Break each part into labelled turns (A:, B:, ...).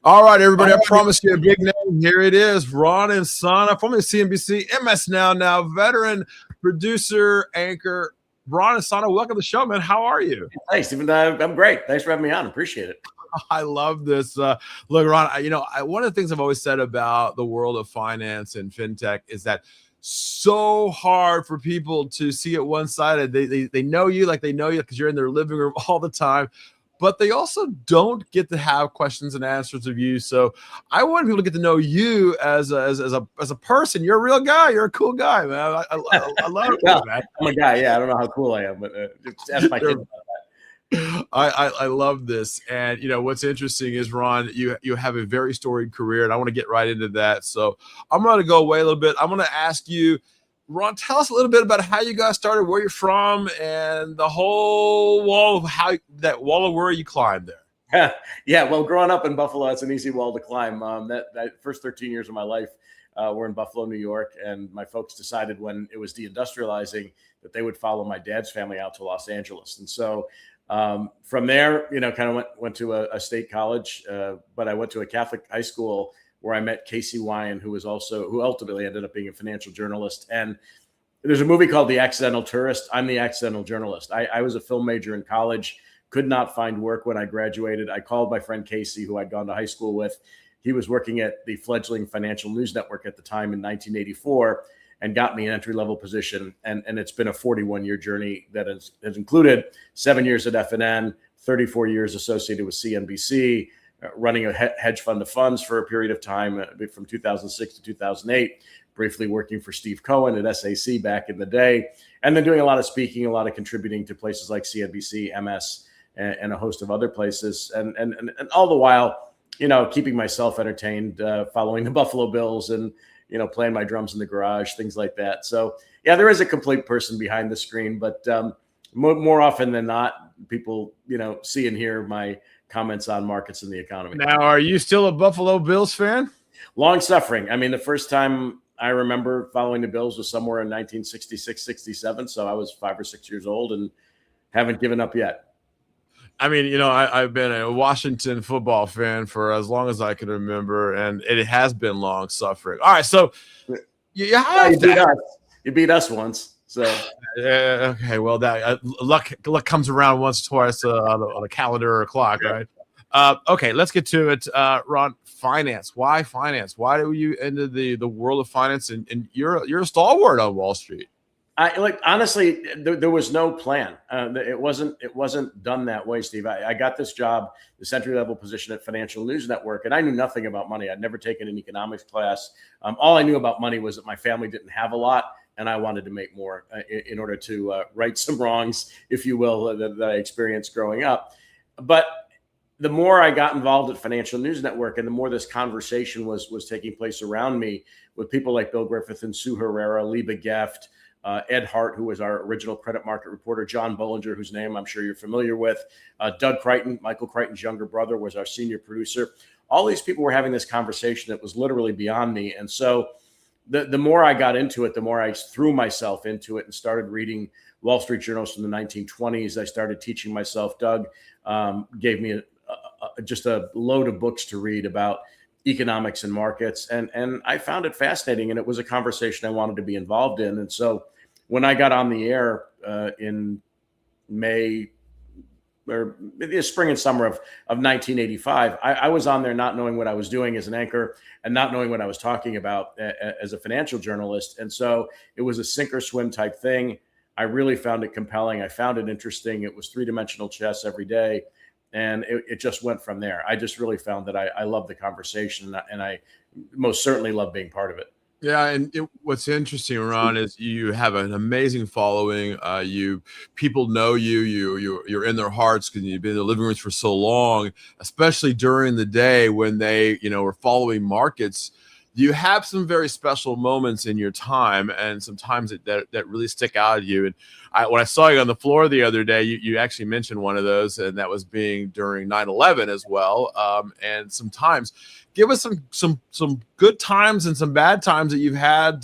A: All right, everybody, I promised you a big name. Here it is, Ron Insana, formerly CNBC, MS now veteran, producer, anchor. Ron Insana, welcome to the show, man. How are you?
B: Thanks, Stephen. I'm great. Thanks for having me on. Appreciate it.
A: I love this. Look, Ron, one of the things I've always said about the world of finance and fintech is that so hard for people to see it one-sided. They know you like they know you because you're in their living room all the time, but they also don't get to have questions and answers of you. So I want people to get to know you as a person. You're a real guy. You're a cool guy, man. I love
B: well,
A: it, man.
B: I'm a guy. Yeah, I don't know how cool I am, but just ask my kids about that.
A: I love this. And what's interesting is, Ron, you have a very storied career, and I want to get right into that. So I'm going to go away a little bit. I'm going to ask you, Ron, tell us a little bit about how you got started, where you're from, and the whole wall of wall of worry you climbed there.
B: Yeah, well, growing up in Buffalo, it's an easy wall to climb. That first 13 years of my life were in Buffalo, New York, and my folks decided when it was deindustrializing that they would follow my dad's family out to Los Angeles. And so from there, kind of went to a state college, but I went to a Catholic high school where I met Casey Wyan, who ultimately ended up being a financial journalist. And there's a movie called The Accidental Tourist. I'm the accidental journalist. I was a film major in college, could not find work when I graduated. I called my friend Casey, who I'd gone to high school with. He was working at the fledgling Financial News Network at the time in 1984 and got me an entry-level position. And it's been a 41-year journey that has included 7 years at FNN, 34 years associated with CNBC, running a hedge fund of funds for a period of time from 2006 to 2008, briefly working for Steve Cohen at SAC back in the day, and then doing a lot of speaking, a lot of contributing to places like CNBC, MS, and a host of other places. And all the while, keeping myself entertained, following the Buffalo Bills and, playing my drums in the garage, things like that. So, yeah, there is a complete person behind the screen, but more often than not, people, see and hear my comments on markets and the economy.
A: Now, are you still a Buffalo Bills fan?
B: Long suffering. I mean, the first time I remember following the Bills was somewhere in 1966, 67. So I was 5 or 6 years old and haven't given up yet.
A: I mean, I've been a Washington football fan for as long as I can remember, and it has been long suffering. All right, so you
B: beat us once. So
A: okay, well, that luck comes around once or twice on a calendar or a clock, right? Okay, let's get to it. Ron, finance. Why finance? Why do you into the world of finance? And you're a stalwart on Wall Street.
B: Honestly, there was no plan. It wasn't done that way, Steve. I got this job, this entry-level position at Financial News Network, and I knew nothing about money. I'd never taken an economics class. All I knew about money was that my family didn't have a lot, and I wanted to make more in order to right some wrongs, if you will, that I experienced growing up. But the more I got involved at Financial News Network and the more this conversation was taking place around me with people like Bill Griffith and Sue Herrera, Liba Geft, Ed Hart, who was our original credit market reporter, John Bollinger, whose name I'm sure you're familiar with, Doug Crichton, Michael Crichton's younger brother, was our senior producer. All these people were having this conversation that was literally beyond me. And so the more I got into it, the more I threw myself into it and started reading Wall Street journals from the 1920s. I started teaching myself. Doug gave me just a load of books to read about economics and markets. And I found it fascinating. And it was a conversation I wanted to be involved in. And so when I got on the air in May or the spring and summer of 1985, I was on there not knowing what I was doing as an anchor and not knowing what I was talking about as a financial journalist. And so it was a sink or swim type thing. I really found it compelling. I found it interesting. It was three-dimensional chess every day. And it just went from there. I just really found that I love the conversation, and I most certainly love being part of it.
A: Yeah, and what's interesting, Ron, is you have an amazing following. People know you're in their hearts because you've been in the living rooms for so long, especially during the day when they were following markets. You have some very special moments in your time, and some times that really stick out at you. And when I saw you on the floor the other day, you actually mentioned one of those, and that was being during 9/11 as well. And sometimes, give us some good times and some bad times that you've had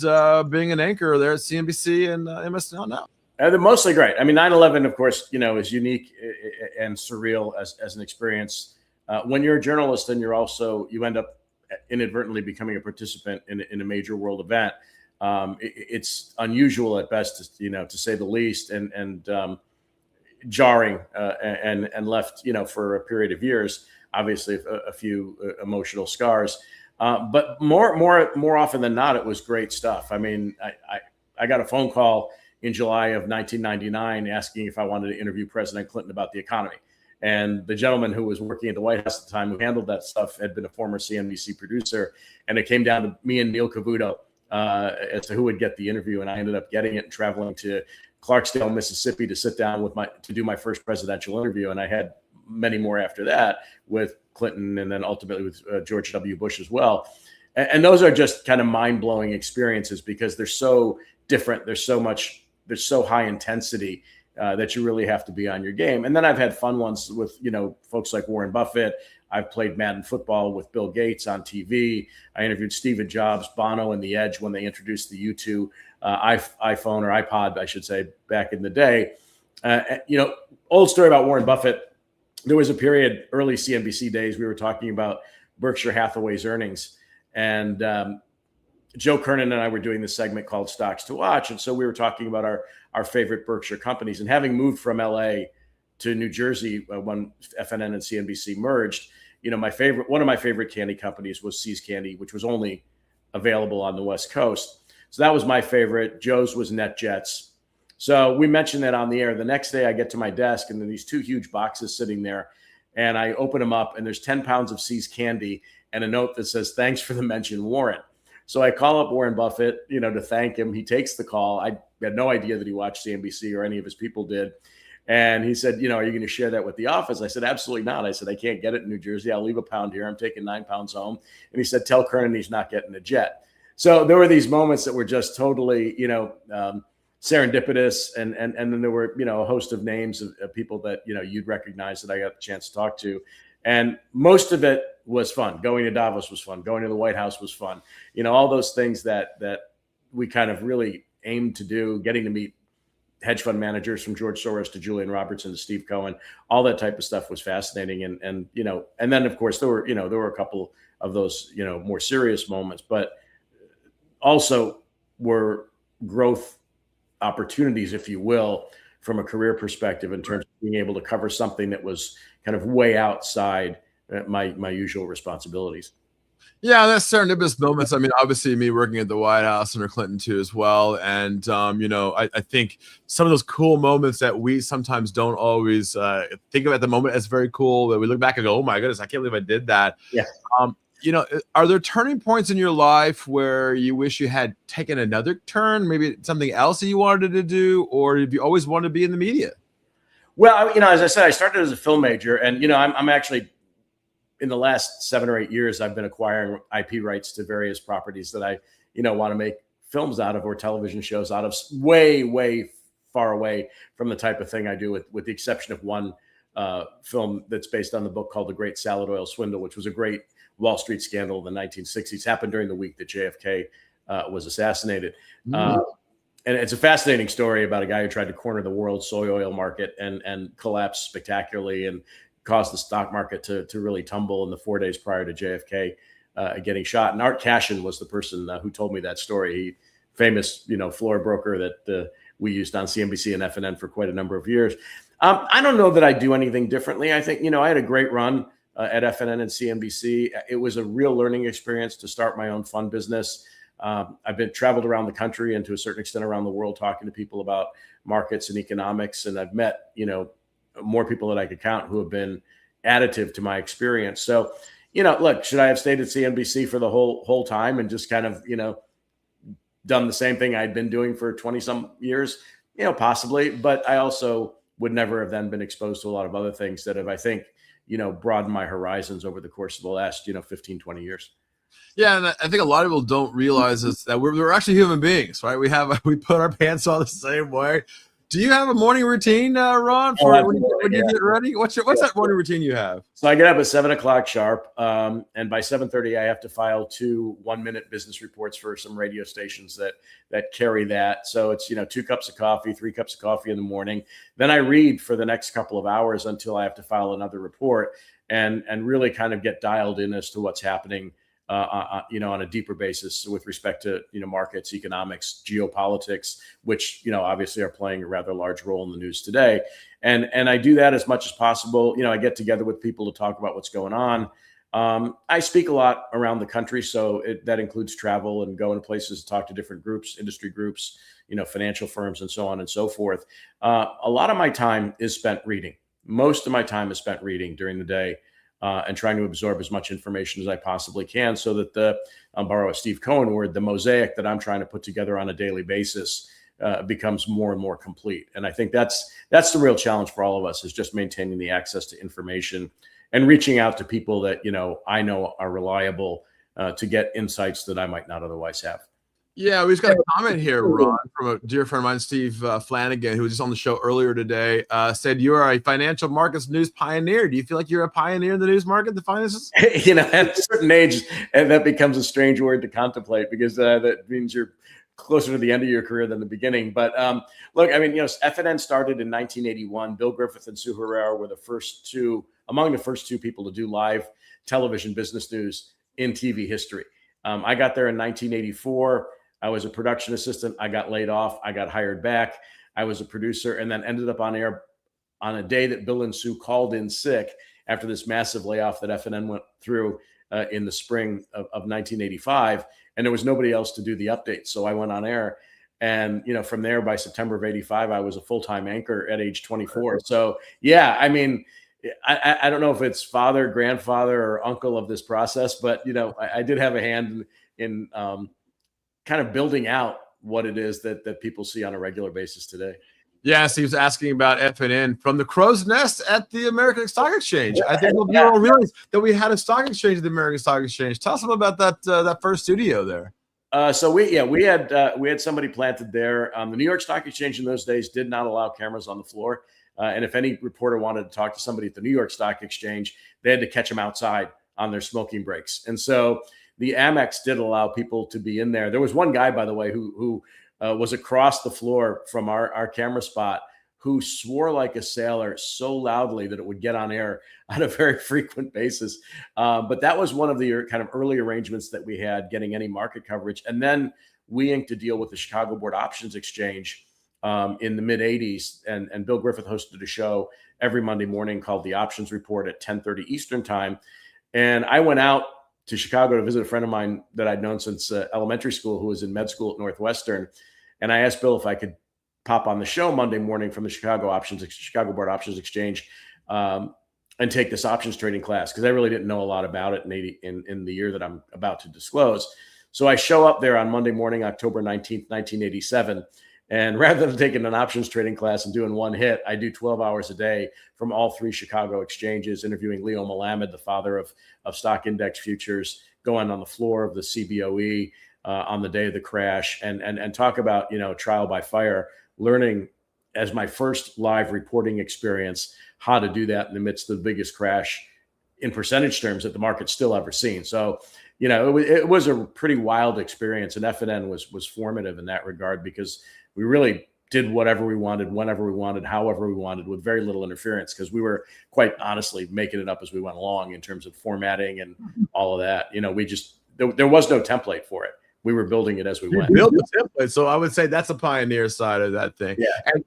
A: being an anchor there at CNBC and MS now.
B: They're mostly great. I mean, 9/11, of course, is unique and surreal as an experience. when you're a journalist and you end up inadvertently becoming a participant in a major world event, it's unusual at best, to say the least, and jarring, and left, for a period of years, obviously a few emotional scars. But more often than not, it was great stuff. I mean, I got a phone call in July of 1999 asking if I wanted to interview President Clinton about the economy. And the gentleman who was working at the White House at the time, who handled that stuff, had been a former CNBC producer. And it came down to me and Neil Cavuto as to who would get the interview. And I ended up getting it and traveling to Clarksdale, Mississippi to sit down to do my first presidential interview. And I had many more after that with Clinton, and then ultimately with George W. Bush as well. And those are just kind of mind-blowing experiences because they're so different. There's so high intensity that you really have to be on your game. And then I've had fun ones with, folks like Warren Buffett. I've played Madden football with Bill Gates on TV. I interviewed Steve Jobs, Bono, and The Edge when they introduced the U2 iPhone, or iPod, I should say, back in the day. Old story about Warren Buffett. There was a period, early CNBC days, we were talking about Berkshire Hathaway's earnings. And Joe Kernan and I were doing this segment called Stocks to Watch. And so we were talking about our favorite Berkshire companies. And having moved from LA to New Jersey when FNN and CNBC merged, one of my favorite candy companies was See's Candy, which was only available on the West Coast. So that was my favorite. Joe's was NetJets. So we mentioned that on the air. The next day I get to my desk and there are these two huge boxes sitting there, and I open them up and there's 10 pounds of See's Candy and a note that says, "Thanks for the mention, Warren." So I call up Warren Buffett, to thank him. He takes the call. I had no idea that he watched CNBC or any of his people did. And he said, "Are you going to share that with the office?" I said, "Absolutely not." I said, "I can't get it in New Jersey. I'll leave a pound here. I'm taking 9 pounds home." And he said, "Tell Kernan he's not getting a jet." So there were these moments that were just totally, serendipitous. And then there were, a host of names of people that, you'd recognize that I got the chance to talk to. And most of it was fun. Going to Davos was fun. Going to the White House was fun. All those things that we kind of really aimed to do, getting to meet hedge fund managers from George Soros to Julian Robertson to Steve Cohen, all that type of stuff was fascinating. And then of course there were a couple of those, more serious moments, but also were growth opportunities, if you will, from a career perspective, in terms of being able to cover something that was kind of way outside my usual responsibilities.
A: Yeah, that's serendipitous moments. I mean, obviously, me working at the White House under Clinton too, as well. And I think some of those cool moments that we sometimes don't always think of at the moment as very cool, that we look back and go, "Oh my goodness, I can't believe I did that."
B: Yeah.
A: Are there turning points in your life where you wish you had taken another turn, maybe something else that you wanted to do, or have you always wanted to be in the media?
B: Well, as I said, I started as a film major, and I'm actually, in the last 7 or 8 years, I've been acquiring IP rights to various properties that I, want to make films out of, or television shows out of, way, way far away from the type of thing I do, with the exception of one film that's based on the book called The Great Salad Oil Swindle, which was a great Wall Street scandal in the 1960s. Happened during the week that JFK was assassinated. And it's a fascinating story about a guy who tried to corner the world soy oil market and collapsed spectacularly and caused the stock market to really tumble in the 4 days prior to JFK getting shot. And Art Cashin was the person who told me that story. He, famous, floor broker that we used on CNBC and FNN for quite a number of years. I don't know that I do anything differently. I think, I had a great run at FNN and CNBC. It was a real learning experience to start my own fun business. I've been traveled around the country and to a certain extent around the world talking to people about markets and economics. And I've met, more people that I could count who have been additive to my experience. So, look, should I have stayed at CNBC for the whole time and just kind of, done the same thing I'd been doing for 20 some years? Possibly, but I also would never have then been exposed to a lot of other things that have, I think, broadened my horizons over the course of the last, 15, 20 years.
A: Yeah, and I think a lot of people don't realize is that we're actually human beings, right? We put our pants on the same way. Do you have a morning routine, Ron, for when you get ready? What's that morning routine you have?
B: So I get up at 7:00 sharp, and by 7:30, I have to file 2 1-minute business reports for some radio stations that carry that. So it's 2 cups of coffee, 3 cups of coffee in the morning. Then I read for the next couple of hours until I have to file another report, and really kind of get dialed in as to what's happening. On a deeper basis with respect to markets, economics, geopolitics, which obviously are playing a rather large role in the news today. And I do that as much as possible. I get together with people to talk about what's going on. I speak a lot around the country, so that includes travel and going to places to talk to different groups, industry groups, financial firms, and so on and so forth. A lot of my time is spent reading. Most of my time is spent reading during the day. And trying to absorb as much information as I possibly can so that I'll borrow a Steve Cohen word, the mosaic that I'm trying to put together on a daily basis becomes more and more complete. And I think that's the real challenge for all of us, is just maintaining the access to information and reaching out to people that, I know are reliable to get insights that I might not otherwise have.
A: Yeah, we've got a comment here, Ron, from a dear friend of mine, Steve Flanagan, who was just on the show earlier today, said you are a financial markets news pioneer. Do you feel like you're a pioneer in the news market, the finances?
B: At a certain age, and that becomes a strange word to contemplate, because that means you're closer to the end of your career than the beginning. But look, FNN started in 1981. Bill Griffith and Sue Herrera were among the first two people to do live television business news in TV history. I got there in 1984. I was a production assistant. I got laid off. I got hired back. I was a producer, and then ended up on air on a day that Bill and Sue called in sick after this massive layoff that FNN went through in the spring of 1985. And there was nobody else to do the updates. So I went on air. And, from there, by September of 85, I was a full-time anchor at age 24. So, yeah, I don't know if it's father, grandfather, or uncle of this process, but, I did have a hand in kind of building out what it is that people see on a regular basis today.
A: Yes, he was asking about FNN from the crow's nest at the American Stock Exchange. I think we all realized that we had a stock exchange at the American Stock Exchange. Tell us about that first studio there.
B: So we had somebody planted there. The New York Stock Exchange in those days did not allow cameras on the floor. And if any reporter wanted to talk to somebody at the New York Stock Exchange, they had to catch them outside on their smoking breaks. And so the Amex did allow people to be in there. There was one guy, by the way, who was across the floor from our camera spot, who swore like a sailor so loudly that it would get on air on a very frequent basis. But that was one of the kind of early arrangements that we had, getting any market coverage. And then we inked a deal with the Chicago Board Options Exchange in the mid 80s. And Bill Griffith hosted a show every Monday morning called The Options Report at 10:30 Eastern time. And I went out to Chicago to visit a friend of mine that I'd known since elementary school, who was in med school at Northwestern. And I asked Bill if I could pop on the show Monday morning from the Chicago Board Options Exchange and take this options trading class, because I really didn't know a lot about it in the year that I'm about to disclose. So I show up there on Monday morning, October 19th, 1987. And rather than taking an options trading class and doing one hit, I do 12 hours a day from all 3 Chicago exchanges, interviewing Leo Melamed, the father of stock index futures, going on the floor of the CBOE on the day of the crash, and talk about, trial by fire, learning as my first live reporting experience how to do that in the midst of the biggest crash in percentage terms that the market's still ever seen. So, it was a pretty wild experience, and FNN was formative in that regard, because we really did whatever we wanted, whenever we wanted, however we wanted, with very little interference, because we were quite honestly making it up as we went along in terms of formatting and all of that. There was no template for it. We were building it as we went.
A: Build the template. So I would say that's a pioneer side of that thing.
B: Yeah.
A: And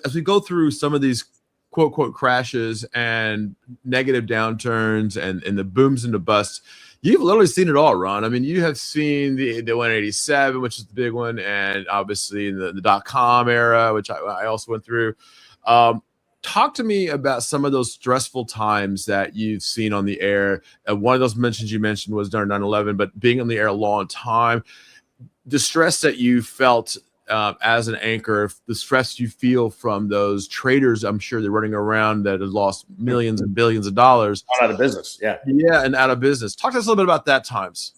A: as we go through some of these quote unquote crashes and negative downturns and the booms and the busts, you've literally seen it all, Ron. I mean, you have seen the 187, which is the big one, and obviously the .com era, which I also went through. Talk to me about some of those stressful times that you've seen on the air. One of those you mentioned was during 9/11, but being on the air a long time, the stress that you felt as an anchor, the stress you feel from those traders, I'm sure they're running around that have lost millions and billions of dollars.
B: Out of business. Yeah.
A: Yeah. And out of business. Talk to us a little bit about that times.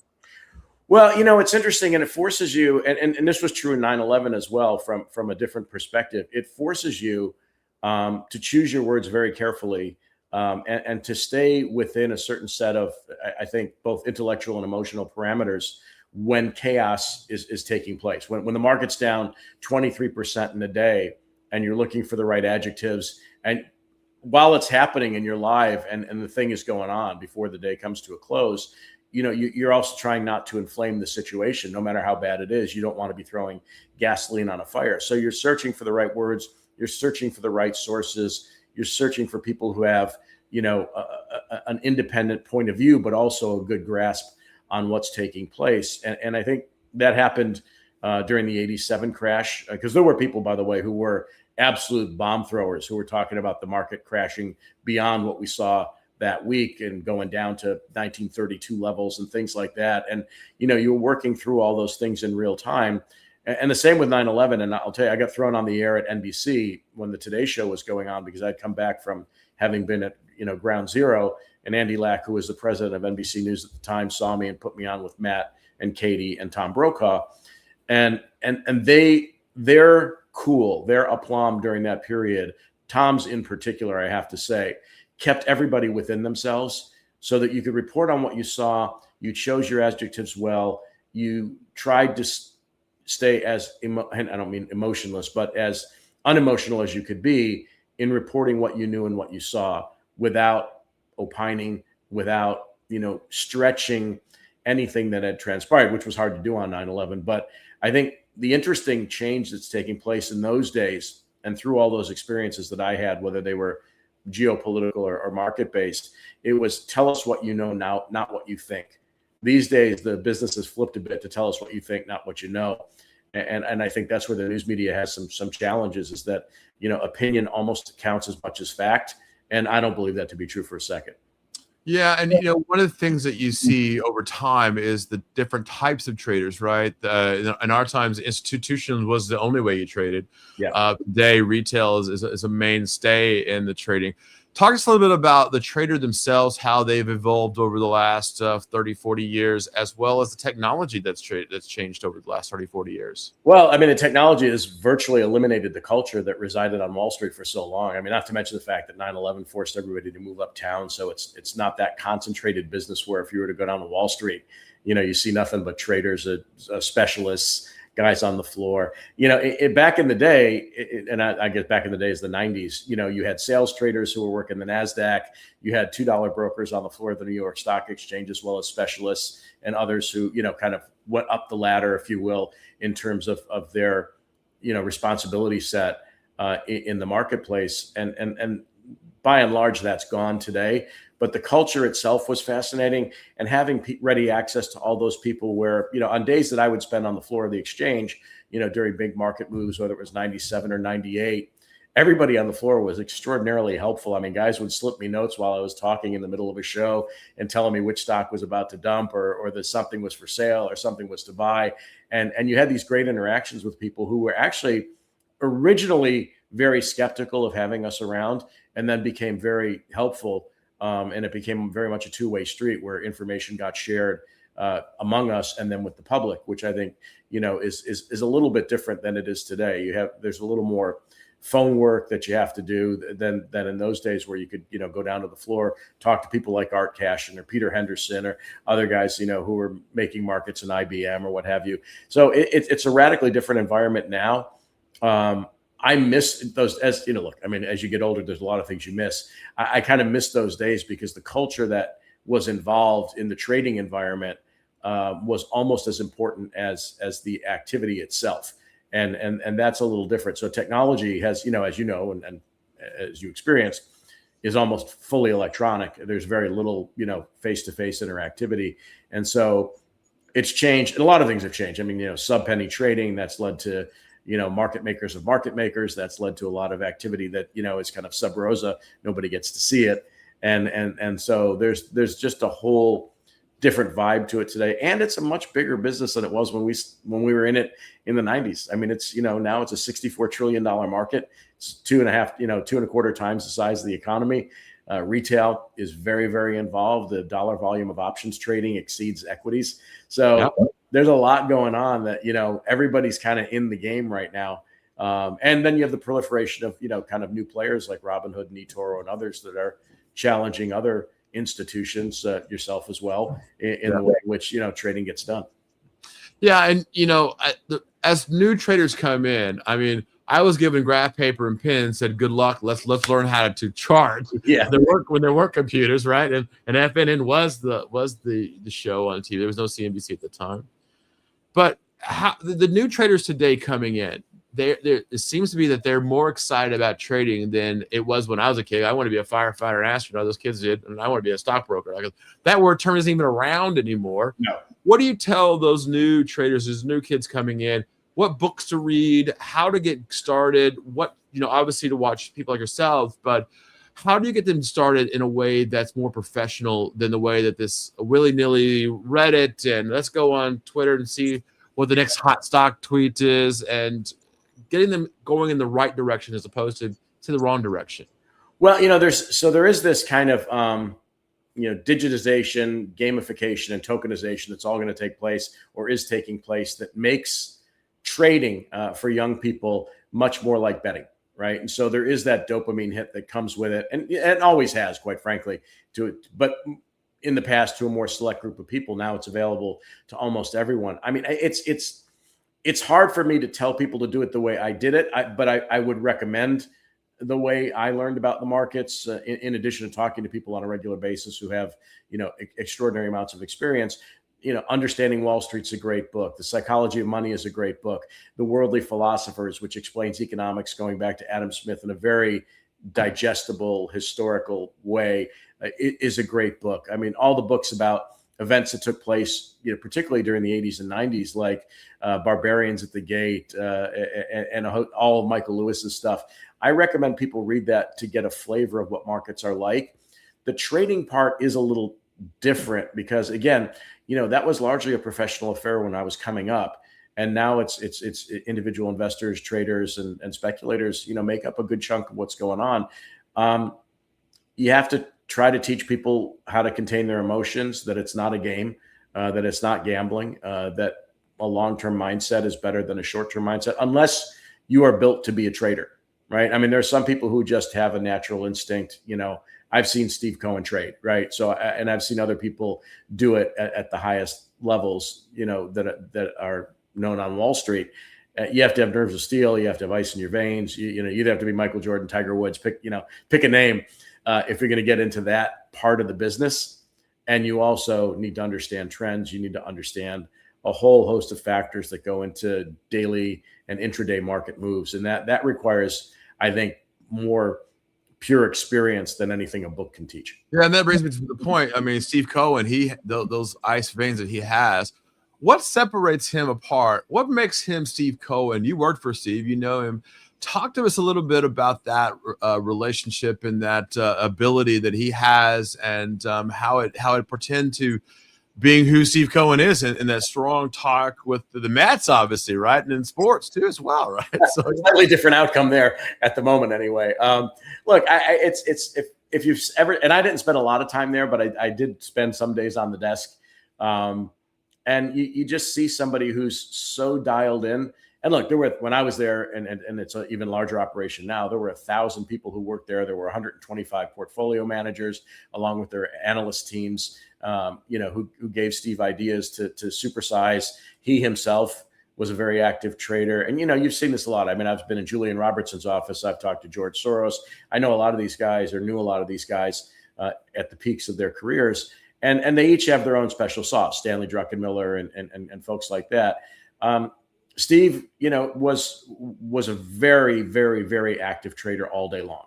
B: Well, it's interesting, and it forces you, and this was true in 9/11 as well, from a different perspective. It forces you to choose your words very carefully, and to stay within a certain set of, I think, both intellectual and emotional parameters when chaos is taking place. When the market's down 23% in a day, and you're looking for the right adjectives, and while it's happening and you're live, and the thing is going on before the day comes to a close, you're also trying not to inflame the situation, no matter how bad it is. You don't want to be throwing gasoline on a fire. So you're searching for the right words. You're searching for the right sources. You're searching for people who have, an independent point of view, but also a good grasp on what's taking place. And I think that happened during the '87 crash, because there were people, by the way, who were absolute bomb throwers, who were talking about the market crashing beyond what we saw that week and going down to 1932 levels and things like that. And, you were working through all those things in real time. And the same with 9/11. And I'll tell you, I got thrown on the air at NBC when the Today Show was going on, because I'd come back from having been at, ground zero. And Andy Lack, who was the president of NBC News at the time, saw me and put me on with Matt and Katie and Tom Brokaw. And they're cool. Their aplomb during that period, Tom's in particular, I have to say, kept everybody within themselves so that you could report on what you saw. You chose your adjectives well. You tried to stay as, and I don't mean emotionless, but as unemotional as you could be in reporting what you knew and what you saw, without opining, without, stretching anything that had transpired, which was hard to do on 9/11. But I think the interesting change that's taking place in those days, and through all those experiences that I had, whether they were geopolitical or market-based, it was tell us what you know now, not what you think. These days, the business has flipped a bit to tell us what you think, not what you know. And I think that's where the news media has some challenges, is that, opinion almost counts as much as fact. And I don't believe that to be true for a second.
A: Yeah, and one of the things that you see over time is the different types of traders, right? In our times, institutions was the only way you traded.
B: Yeah.
A: Today, retail is a mainstay in the trading. Talk to us a little bit about the trader themselves, how they've evolved over the last 30, 40 years, as well as the technology that's changed over the last 30, 40 years.
B: Well, I mean, the technology has virtually eliminated the culture that resided on Wall Street for so long. I mean, not to mention the fact that 9/11 forced everybody to move uptown. So it's not that concentrated business where if you were to go down to Wall Street, you see nothing but traders, specialists, guys on the floor. Back in the day, and I guess back in the days, the 90s, you had sales traders who were working the NASDAQ. You had $2 brokers on the floor of the New York Stock Exchange, as well as specialists and others who, kind of went up the ladder, if you will, in terms of their, responsibility set in the marketplace. And by and large, that's gone today. But the culture itself was fascinating, and having ready access to all those people where, on days that I would spend on the floor of the exchange, during big market moves, whether it was 97 or 98, everybody on the floor was extraordinarily helpful. I mean, guys would slip me notes while I was talking in the middle of a show and telling me which stock was about to dump, or that something was for sale or something was to buy. And you had these great interactions with people who were actually originally very skeptical of having us around, and then became very helpful. And it became very much a two-way street where information got shared among us and then with the public, which I think, is a little bit different than it is today. There's a little more phone work that you have to do than in those days, where you could, go down to the floor, talk to people like Art Cashin or Peter Henderson or other guys, who were making markets in IBM or what have you. So it's a radically different environment now. I miss those, as look, I mean, as you get older, there's a lot of things you miss. I kind of miss those days, because the culture that was involved in the trading environment was almost as important as the activity itself. And that's a little different. So technology has, as and as you experience, is almost fully electronic. There's very little, face-to-face interactivity. And so it's changed. And a lot of things have changed. I mean, sub-penny trading, that's led to, market makers of market makers. That's led to a lot of activity that, is kind of sub rosa. Nobody gets to see it. And so there's just a whole different vibe to it today. And it's a much bigger business than it was when we were in it in the 90s. I mean, it's, now it's a $64 trillion market. It's 2.25 times the size of the economy. Retail is very, very involved. The dollar volume of options trading exceeds equities. So, there's a lot going on that, everybody's kind of in the game right now. And then you have the proliferation of, kind of new players like Robinhood and eToro and others that are challenging other institutions, yourself as well, in the way in which, trading gets done.
A: Yeah. And, as new traders come in, I mean, I was given graph paper and pen, said, good luck. Let's learn how to chart.
B: Yeah.
A: When there weren't computers, right? And FNN was the show on TV. There was no CNBC at the time. But how the new traders today coming in, it seems to be that they're more excited about trading than it was when I was a kid. I want to be a firefighter, astronaut. Those kids did, and I want to be a stockbroker. That word term isn't even around anymore.
B: No.
A: What do you tell those new traders, those new kids coming in? What books to read? How to get started? What, obviously to watch people like yourself, but how do you get them started in a way that's more professional than the way that this willy-nilly Reddit and let's go on Twitter and see what the next hot stock tweet is, and getting them going in the right direction as opposed to the wrong direction?
B: Well, there is this kind of, digitization, gamification, and tokenization that's all going to take place or is taking place that makes trading for young people much more like betting. Right. And so there is that dopamine hit that comes with it. And it always has, quite frankly, but in the past to a more select group of people. Now it's available to almost everyone. I mean, it's hard for me to tell people to do it the way I did it. But I would recommend the way I learned about the markets, in addition to talking to people on a regular basis who have, extraordinary amounts of experience. Understanding Wall Street's a great book. The Psychology of Money is a great book. The Worldly Philosophers, which explains economics going back to Adam Smith in a very digestible, historical way, is a great book. I mean, all the books about events that took place, particularly during the 80s and 90s, like Barbarians at the Gate, and all of Michael Lewis's stuff. I recommend people read that to get a flavor of what markets are like. The trading part is a little different because, again, that was largely a professional affair when I was coming up. And now it's individual investors, traders, and speculators, make up a good chunk of what's going on. You have to try to teach people how to contain their emotions, that it's not a game, that it's not gambling, that a long-term mindset is better than a short-term mindset, unless you are built to be a trader, right? I mean, there's some people who just have a natural instinct. I've seen Steve Cohen trade, right? So, and I've seen other people do it at the highest levels, that are known on Wall Street. You have to have nerves of steel. You have to have ice in your veins. You'd have to be Michael Jordan, Tiger Woods, pick a name, if you're going to get into that part of the business. And you also need to understand trends. You need to understand a whole host of factors that go into daily and intraday market moves. And that requires, I think, more pure experience than anything a book can teach.
A: Yeah, and that brings me to the point. I mean, Steve Cohen, those ice veins that he has, what separates him apart? What makes him Steve Cohen? You worked for Steve, you know him. Talk to us a little bit about that relationship and that ability that he has, and how it pretend to being who Steve Cohen is, and that strong talk with the Mets, obviously, right, and in sports too as well, right?
B: So slightly different outcome there at the moment, anyway. Look, it's if you've ever, and I didn't spend a lot of time there, but I did spend some days on the desk, and you just see somebody who's so dialed in. And look, when I was there, and it's an even larger operation now, there were 1,000 people who worked there. There were 125 portfolio managers, along with their analyst teams, who gave Steve ideas to supersize. He himself was a very active trader. And, you've seen this a lot. I mean, I've been in Julian Robertson's office. I've talked to George Soros. I know a lot of these guys, or knew a lot of these guys at the peaks of their careers. And they each have their own special sauce, Stanley Druckenmiller and folks like that. Steve, was a very, very, very active trader all day long.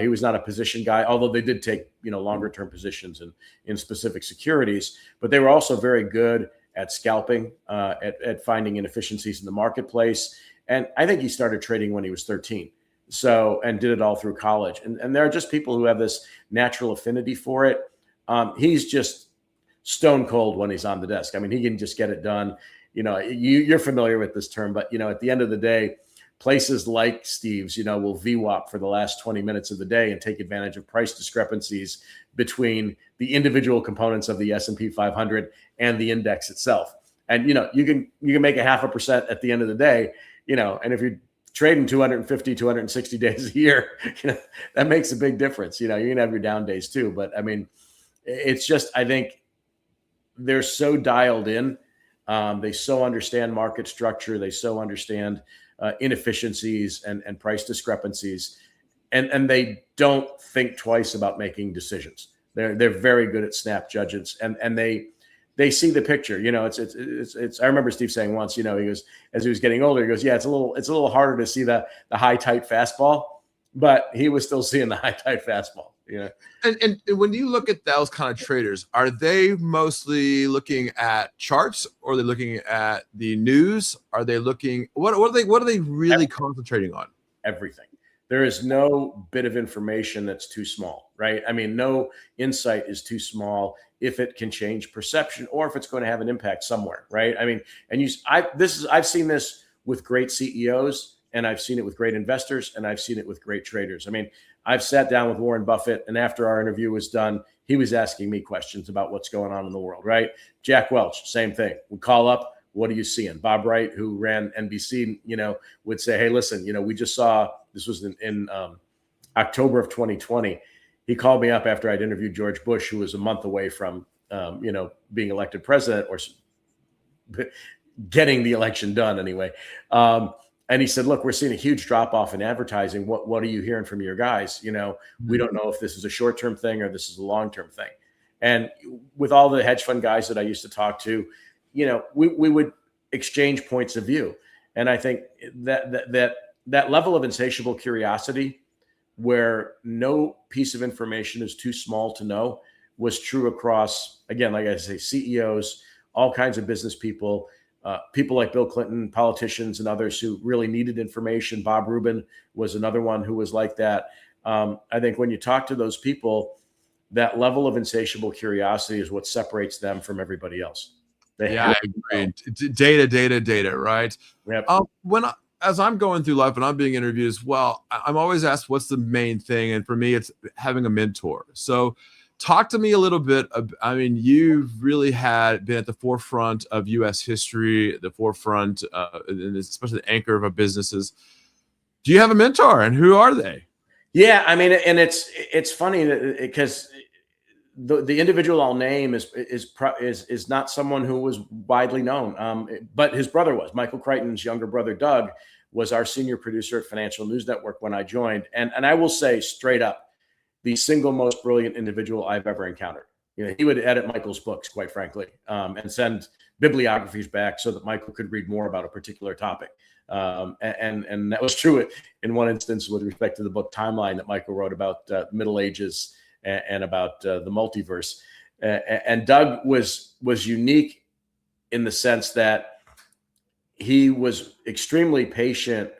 B: He was not a position guy, although they did take, longer term positions in specific securities, but they were also very good at scalping, at finding inefficiencies in the marketplace. And I think he started trading when he was 13. And did it all through college. And there are just people who have this natural affinity for it. He's just stone cold when he's on the desk. I mean, he can just get it done. You're familiar with this term, but, at the end of the day, places like Steve's, will VWAP for the last 20 minutes of the day and take advantage of price discrepancies between the individual components of the S&P 500 and the index itself. And, you can make a 0.5% at the end of the day, and if you're trading 250, 260 days a year, that makes a big difference. You can have your down days too. But I mean, it's just, I think they're so dialed in. They so understand market structure. They so understand inefficiencies and price discrepancies. And they don't think twice about making decisions. They're very good at snap judgments, and they see the picture. It's. I remember Steve saying once, he goes, as he was getting older, he goes, yeah, it's a little harder to see the high tight fastball, but he was still seeing the high tight fastball.
A: And when you look at those kind of traders, are they mostly looking at charts, or are they looking at the news? Are they looking what are they really concentrating on?
B: Everything. There is no bit of information that's too small, right? I mean, no insight is too small if it can change perception or if it's going to have an impact somewhere, right? I mean, and I've seen this with great CEOs, and I've seen it with great investors, and I've seen it with great traders. I mean, I've sat down with Warren Buffett, and after our interview was done, he was asking me questions about what's going on in the world, right? Jack Welch, same thing. Would call up, what are you seeing? Bob Wright, who ran NBC, would say, hey, listen, we just saw, this was in October of 2020. He called me up after I'd interviewed George Bush, who was a month away from, being elected president, or getting the election done anyway. And he said, look, we're seeing a huge drop off in advertising. What are you hearing from your guys? We don't know if this is a short-term thing or this is a long-term thing. And with all the hedge fund guys that I used to talk to, we would exchange points of view. And I think that level of insatiable curiosity, where no piece of information is too small to know, was true across, again, like I say, CEOs, all kinds of business people, people like Bill Clinton, politicians, and others who really needed information. Bob Rubin was another one who was like that. I think when you talk to those people, that level of insatiable curiosity is what separates them from everybody else.
A: I agree. Data, right?
B: Yep.
A: As I'm going through life and I'm being interviewed as well, I'm always asked, what's the main thing? And for me, it's having a mentor. So talk to me a little bit. I mean, you've really been at the forefront of U.S. history, the forefront, and especially the anchor of our businesses. Do you have a mentor, and who are they?
B: Yeah, I mean, and it's funny because the individual I'll name is not someone who was widely known, but his brother was. Michael Crichton's younger brother, Doug, was our senior producer at Financial News Network when I joined. And I will say straight up, the single most brilliant individual I've ever encountered. He would edit Michael's books, quite frankly, and send bibliographies back so that Michael could read more about a particular topic. And that was true in one instance with respect to the book Timeline that Michael wrote about Middle Ages and about the multiverse. And Doug was unique in the sense that he was extremely patient,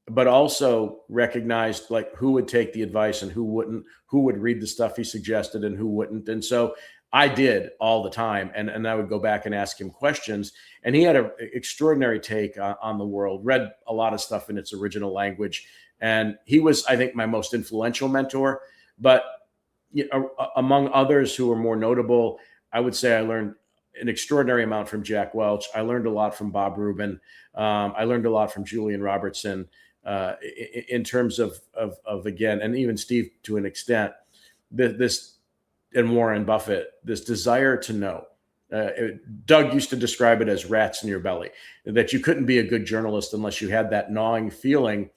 B: but also recognized like who would take the advice and who wouldn't, who would read the stuff he suggested and who wouldn't. And so I did all the time. And I would go back and ask him questions. And he had an extraordinary take on the world, read a lot of stuff in its original language. And he was, I think, my most influential mentor. But among others who were more notable, I would say I learned an extraordinary amount from Jack Welch. I learned a lot from Bob Rubin. I learned a lot from Julian Robertson in terms of again, and even Steve to an extent, this and Warren Buffett, this desire to know. Doug used to describe it as rats in your belly, that you couldn't be a good journalist unless you had that gnawing feeling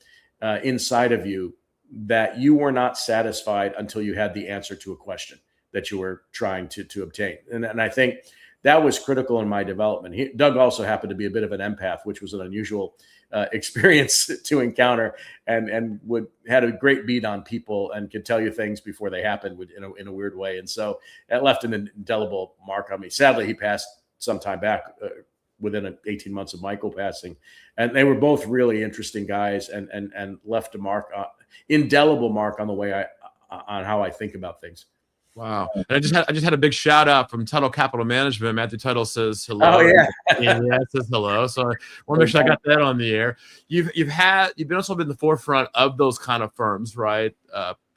B: inside of you that you were not satisfied until you had the answer to a question that you were trying to obtain. And I think that was critical in my development. Doug also happened to be a bit of an empath, which was an unusual experience to encounter, and had a great beat on people and could tell you things before they happened in a weird way. And so that left an indelible mark on me. Sadly, he passed some time back within 18 months of Michael passing. And they were both really interesting guys and left a mark, indelible mark on the way on how I think about things.
A: Wow. And I just had a big shout out from Tuttle Capital Management. Matthew Tuttle says hello.
B: Oh yeah.
A: Yeah, says hello. So I want to make sure I got that on the air. You've also been the forefront of those kind of firms, right?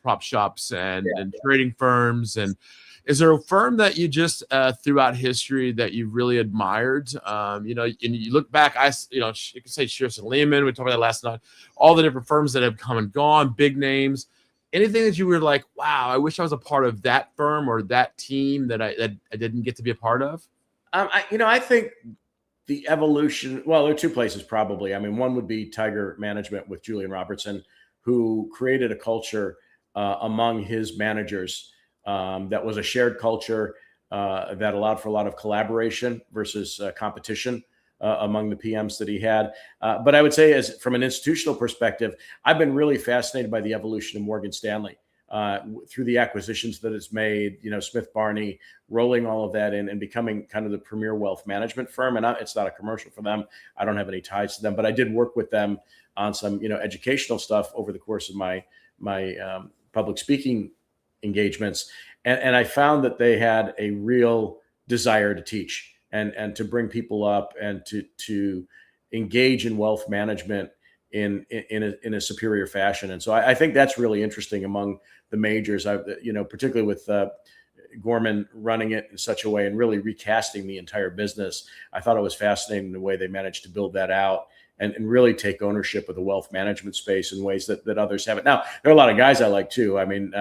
A: Prop shops and trading firms. And Is there a firm that you just throughout history that you've really admired? And you look back, you can say Shearson Lehman. We talked about that last night. All the different firms that have come and gone, big names. Anything that you were like, wow, I wish I was a part of that firm or that team that I didn't get to be a part of?
B: I think the evolution. Well, there are two places probably. I mean, one would be Tiger Management with Julian Robertson, who created a culture among his managers that was a shared culture that allowed for a lot of collaboration versus competition among the PMs that he had. But I would say, as from an institutional perspective, I've been really fascinated by the evolution of Morgan Stanley through the acquisitions that it's made, Smith Barney, rolling all of that in and becoming kind of the premier wealth management firm. And it's not a commercial for them. I don't have any ties to them, but I did work with them on some, educational stuff over the course of my public speaking engagements. And I found that they had a real desire to teach and to bring people up and to engage in wealth management in a superior fashion. And so I think that's really interesting among the majors, particularly with Gorman running it in such a way and really recasting the entire business. I thought it was fascinating the way they managed to build that out and really take ownership of the wealth management space in ways that others haven't. Now, there are a lot of guys I like too. I mean,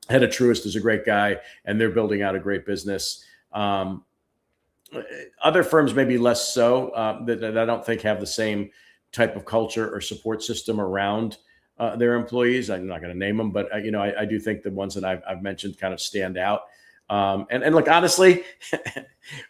B: Head of Truist is a great guy, and they're building out a great business. Other firms maybe less so, that I don't think have the same type of culture or support system around their employees. I'm not going to name them, but I do think the ones that I've mentioned kind of stand out. And look, honestly,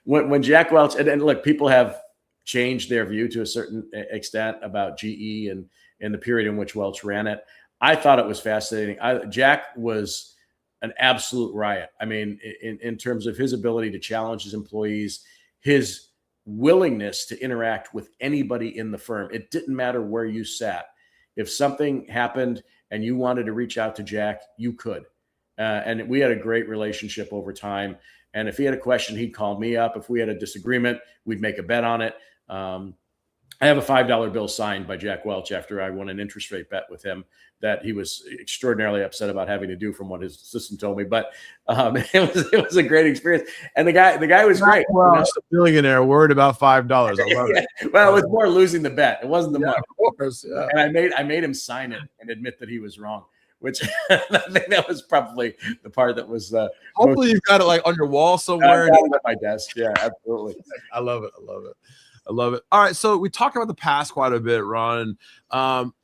B: when Jack Welch and look, people have changed their view to a certain extent about GE and the period in which Welch ran it. I thought it was fascinating. Jack was an absolute riot. I mean, in terms of his ability to challenge his employees, his willingness to interact with anybody in the firm. It didn't matter where you sat. If something happened and you wanted to reach out to Jack, you could. And we had a great relationship over time. And if he had a question, he'd call me up. If we had a disagreement, we'd make a bet on it. I have a $5 bill signed by Jack Welch after I won an interest rate bet with him that he was extraordinarily upset about having to do, from what his assistant told me. But it was a great experience, and the guy was great.
A: Well, a billionaire worried about $5. I love it.
B: Well, it was more losing the bet. It wasn't the money.
A: Of course, yeah.
B: And I made him sign it and admit that he was wrong, which I think that was probably the part that was.
A: Hopefully, you've got it like on your wall somewhere.
B: At my desk. Yeah, absolutely.
A: I love it. I love it. All right. So we talked about the past quite a bit, Ron.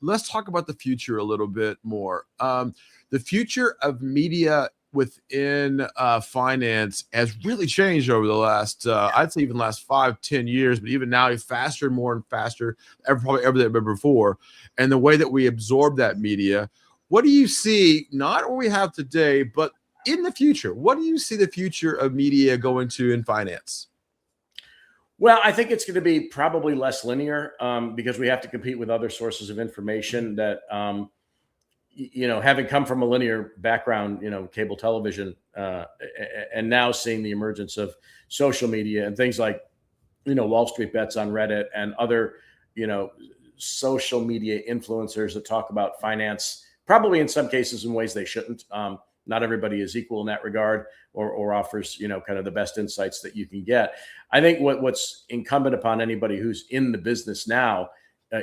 A: Let's talk about the future a little bit more. The future of media within finance has really changed over the last, I'd say even last 5-10 years, but even now faster, more and faster, probably ever than before. And the way that we absorb that media, what do you see, not what we have today, but in the future? What do you see the future of media going to in finance?
B: Well, I think it's going to be probably less linear because we have to compete with other sources of information that, having come from a linear background, cable television, and now seeing the emergence of social media and things like, Wall Street Bets on Reddit and other, social media influencers that talk about finance, probably in some cases in ways they shouldn't. Not everybody is equal in that regard or offers, kind of the best insights that you can get. I think what's incumbent upon anybody who's in the business now,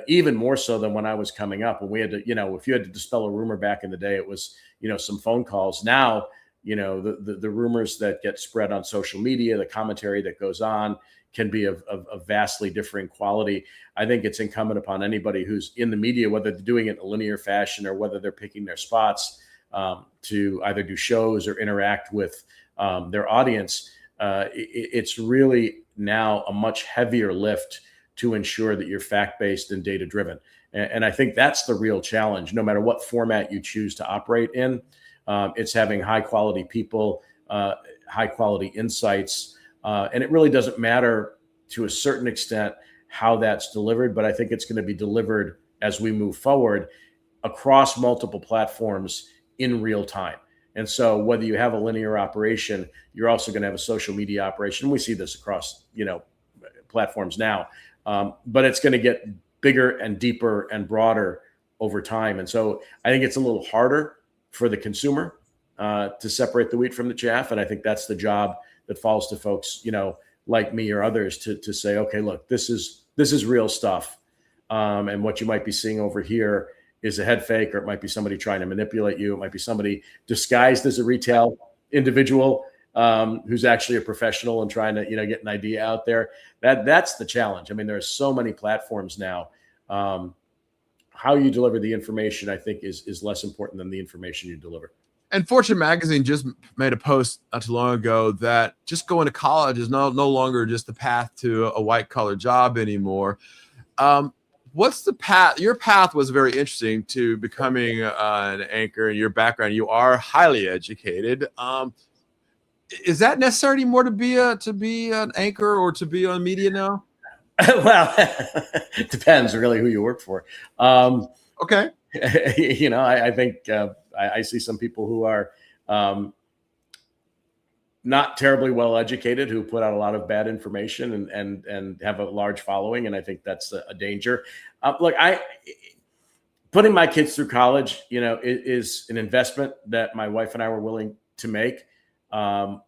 B: even more so than when I was coming up, when we had to, if you had to dispel a rumor back in the day, it was, some phone calls. Now, the rumors that get spread on social media, the commentary that goes on can be of vastly differing quality. I think it's incumbent upon anybody who's in the media, whether they're doing it in a linear fashion or whether they're picking their spots, to either do shows or interact with their audience. It's really now a much heavier lift to ensure that you're fact-based and data-driven. And I think that's the real challenge, no matter what format you choose to operate in. It's having high-quality people, high-quality insights. And it really doesn't matter to a certain extent how that's delivered, but I think it's going to be delivered as we move forward across multiple platforms in real time. And so whether you have a linear operation, you're also going to have a social media operation. We see this across, platforms now, but it's going to get bigger and deeper and broader over time. And so I think it's a little harder for the consumer to separate the wheat from the chaff. And I think that's the job that falls to folks, like me or others to say, okay, look, this is real stuff. And what you might be seeing over here is a head fake, or it might be somebody trying to manipulate you. It might be somebody disguised as a retail individual who's actually a professional and trying to, get an idea out there. That's the challenge. I mean, there are so many platforms now. How you deliver the information, I think, is less important than the information you deliver.
A: And Fortune magazine just made a post not too long ago that just going to college is no longer just the path to a white collar job anymore. What's the path? Your path was very interesting to becoming an anchor. In your background, you are highly educated. Is that necessary anymore to be an anchor or to be on media now?
B: Well, it depends really who you work for.
A: Okay.
B: I think I see some people who are not terribly well educated, who put out a lot of bad information and have a large following, and I think that's a danger. Look, putting my kids through college, is an investment that my wife and I were willing to make. I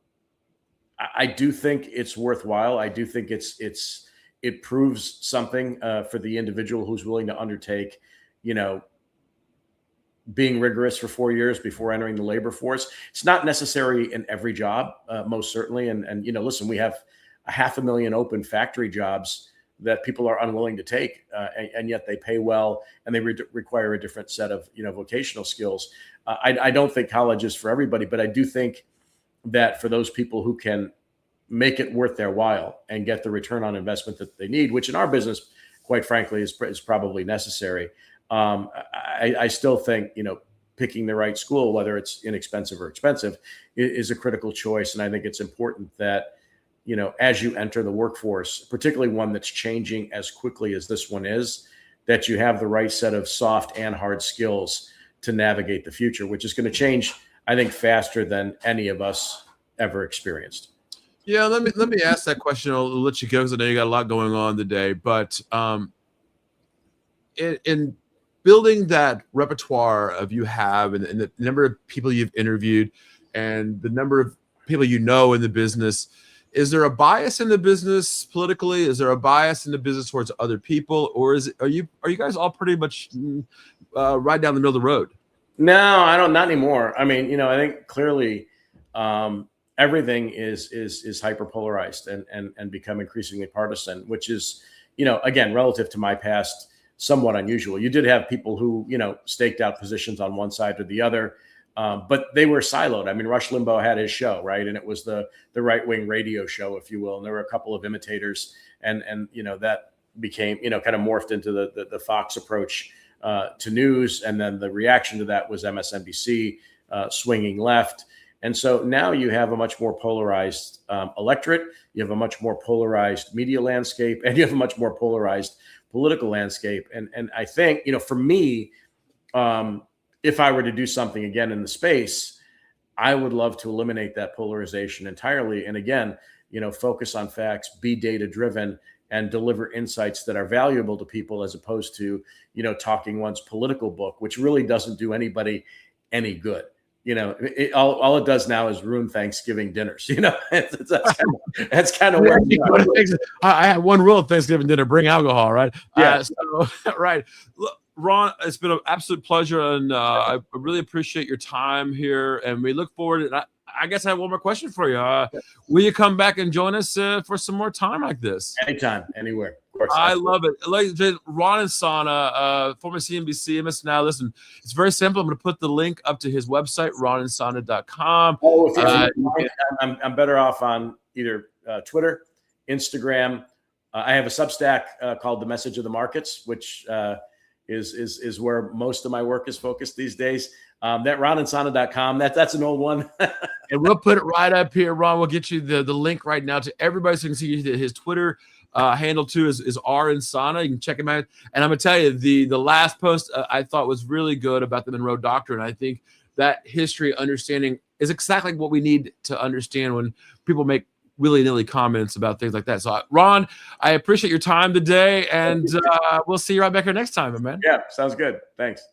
B: do think it's worthwhile. I do think it proves something for the individual who's willing to undertake, being rigorous for 4 years before entering the labor force. It's not necessary in every job, most certainly. And listen, we have 500,000 open factory jobs that people are unwilling to take, and yet they pay well, and they require a different set of vocational skills. I don't think college is for everybody, but I do think that for those people who can make it worth their while and get the return on investment that they need, which in our business, quite frankly, is probably necessary. I still think, picking the right school, whether it's inexpensive or expensive, is a critical choice. And I think it's important that, as you enter the workforce, particularly one that's changing as quickly as this one is, that you have the right set of soft and hard skills to navigate the future, which is going to change, I think, faster than any of us ever experienced.
A: Yeah, let me ask that question. I'll let you go because I know you got a lot going on today. But in building that repertoire of you have, and the number of people you've interviewed, and the number of people in the business, is there a bias in the business politically? Is there a bias in the business towards other people, or are you guys all pretty much right down the middle of the road?
B: No, I don't. Not anymore. I mean, I think clearly everything is hyper polarized and become increasingly partisan, which is, again, relative to my past, somewhat unusual. You did have people who, staked out positions on one side or the other, but they were siloed. I mean, Rush Limbaugh had his show, right? And it was the right-wing radio show, if you will. And there were a couple of imitators, and that became, kind of morphed into the Fox approach to news. And then the reaction to that was MSNBC swinging left. And so now you have a much more polarized electorate. You have a much more polarized media landscape, and you have a much more polarized political landscape. And I think, for me, if I were to do something again in the space, I would love to eliminate that polarization entirely. And again, focus on facts, be data driven, and deliver insights that are valuable to people, as opposed to, talking one's political book, which really doesn't do anybody any good. All it does now is ruin Thanksgiving dinners. That's kind of where
A: I had one rule of Thanksgiving dinner: bring alcohol, right?
B: Yeah.
A: Right. Look, Ron, it's been an absolute pleasure, and I really appreciate your time here. And we look forward. And I guess I have one more question for you. Will you come back and join us for some more time like this?
B: Anytime, anywhere. Of course.
A: I love it. Like Ron Insana, former CNBC Senior Analyst. Listen, it's very simple. I'm going to put the link up to his website, roninsana.com.
B: I'm better off on either Twitter, Instagram. I have a Substack called The Message of the Markets, which is where most of my work is focused these days. That roninsana.com, that's an old one.
A: And we'll put it right up here, Ron. We'll get you the link right now to everybody so you can see his Twitter handle too is Insana. You can check him out. And I'm gonna tell you, the last post I thought was really good about the Monroe Doctrine. I think that history understanding is exactly what we need to understand when people make willy-nilly comments about things like that. So Ron, I appreciate your time today, and we'll see you right back here next time, man.
B: Yeah, sounds good. Thanks.